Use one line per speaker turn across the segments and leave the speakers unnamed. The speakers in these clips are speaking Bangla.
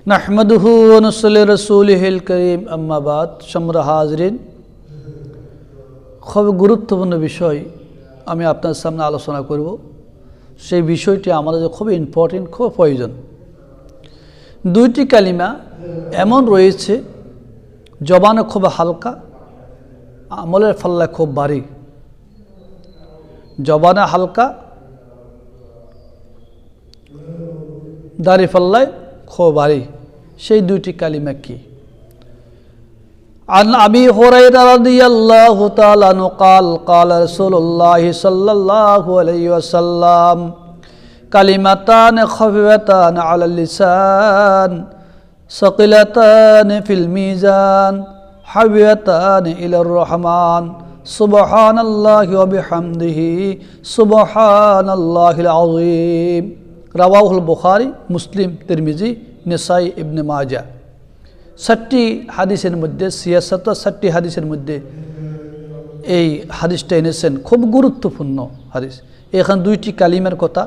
নাহমাদুহু ওয়া নুসাল্লি আলা রাসূলিহিল কারীম, আম্মা বাদ। সম্মানিত হাজরিন, খুব গুরুত্বপূর্ণ বিষয় আমি আপনার সামনে আলোচনা করব। সেই বিষয়টি আমাদের খুব ইম্পর্টেন্ট, খুব প্রয়োজন। দুইটি কালিমা এমন রয়েছে জবানে খুব হালকা, আমলের পাল্লায় খুব ভারী। জবানে হালকা, দাড়ি পাল্লায় খুব ভারী। সেই দুইটি কালিমা কি? عن أبي هريرة رضي الله تعالى عنه قال قال رسول الله صلى الله عليه وسلم كلمتان خفيفتان على اللسان ثقيلتان في الميزان حبيبتان إلى الرحمن سبحان الله وبحمده سبحان الله العظيم رواه البخاري মুসলিম, তিরমিজি, নিসাই, ইবনে মাজাহ। 60 হাদিসের মধ্যে, 60 হাদিসের মধ্যে এই হাদিসটা এনেছেন। খুব গুরুত্বপূর্ণ হাদিস। এখানে দুইটি কালিমার কথা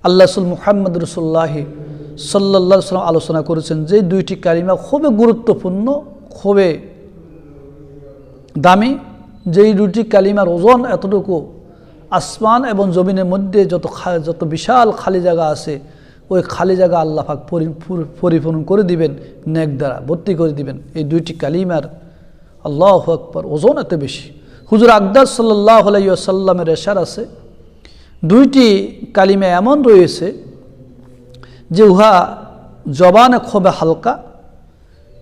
আল্লাহ রাসূল মুহাম্মদ রাসূলুল্লাহ সাল্লাল্লাহু আলাইহি ওয়াসাল্লাম আলোচনা করেছেন, যে দুইটি কালিমা খুবই গুরুত্বপূর্ণ, খুবই দামি। যেই দুইটি কালিমার ওজন এতটুকু, আসমান এবং জমিনের মধ্যে যত বিশাল খালি জায়গা আছে, ওই খালি জায়গা আল্লাহ পাক পরিপূর্ণ করে দিবেন, নেক দ্বারা ভর্তি করে দিবেন। এই দুইটি কালিমার আল্লাহু আকবার ওজন এত বেশি। হুজুর আকদার সাল্লাল্লাহু আলাইহি ওয়াসাল্লামের ইরশাদ আছে, দুইটি কালিমা এমন রয়েছে যে উহা জবানে খুব হালকা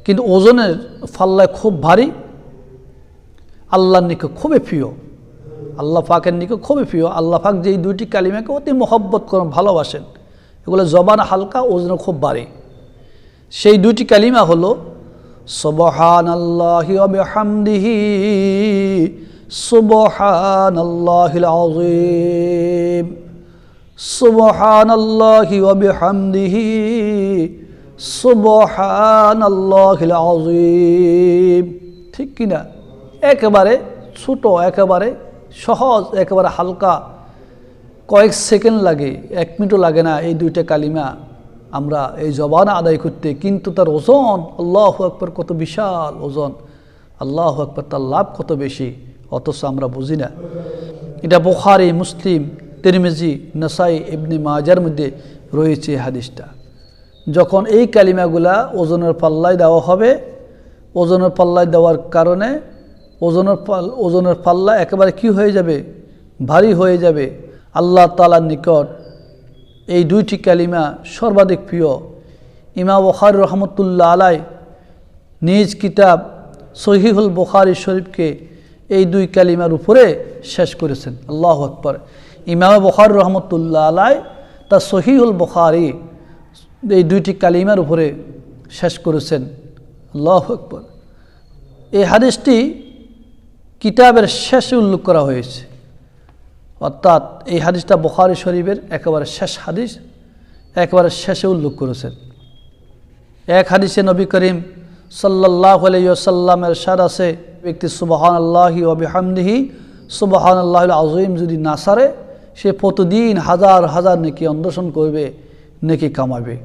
কিন্তু ওজনের পাল্লায় খুব ভারী, আল্লাহর নিকট খুবই প্রিয়, আল্লাহ পাকের নিকট খুবই প্রিয়। আল্লাহ পাক যেই দুইটি কালিমাকে অতি মহব্বত করেন, ভালোবাসেন, এগুলো জবান হালকা, ওজন খুব ভারী। সেই দুইটি কালিমা হলো সুবহানাল্লাহি ওয়া বিহামদিহি সুবহানাল্লাহিল আযীম সুবহানাল্লাহি ওয়া বিহামদিহি সুবহানাল্লাহিল আযীম। ঠিক কিনা? একেবারে ছোট, একেবারে সহজ, একেবারে হালকা, কয়েক সেকেন্ড লাগে, 1 মিনিটও লাগে না এই দুইটা কালিমা আমরা এই জবানে আদায় করতে। কিন্তু তার ওজন আল্লাহু আকবার কত বিশাল ওজন, আল্লাহু আকবার তার লাভ কত বেশি, অথচ আমরা বুঝি না। এটা বুখারী, মুসলিম, তিরমিজি, নাসাই, ইবনে মাজার মধ্যে রয়েছে হাদিসটা। যখন এই কালিমাগুলা ওজনের পাল্লায় দেওয়া হবে, ওজনের পাল্লায় দেওয়ার কারণে ওজনের পাল্লা একেবারে কি হয়ে যাবে? ভারী হয়ে যাবে। আল্লাহ তাআলার নিকট এই দুইটি কালিমা সর্বাধিক প্রিয়। ইমাম বুখারী রহমতুল্লাহ আলাই নিজ কিতাব সহিহুল বুখারী শরীফকে এই দুই কালিমার উপরে শেষ করেছেন। আল্লাহু আকবার। ইমাম বুখারী রহমতুল্লাহ আলাই তার সহিহুল বুখারী এই দুইটি কালিমার উপরে শেষ করেছেন। আল্লাহু আকবার। এই হাদিসটি কিতাবের শেষে উল্লেখ করা হয়েছে, অর্থাৎ এই হাদিসটা বুখারী শরীফের একেবারে শেষ হাদিস, একেবারে শেষে উল্লেখ করেছেন। এক হাদিসে নবী করিম সাল্লাল্লাহু আলাইহি ওয়াসাল্লামের ইরশাদ আছে, ব্যক্তি সুবহানাল্লাহি ওয়া বিহামদিহি সুবহানাল্লাহিল আযীম যদি না সারে, সে প্রতিদিন হাজার হাজার নেকি অন্বেষণ করবে, নেকি কামাবে।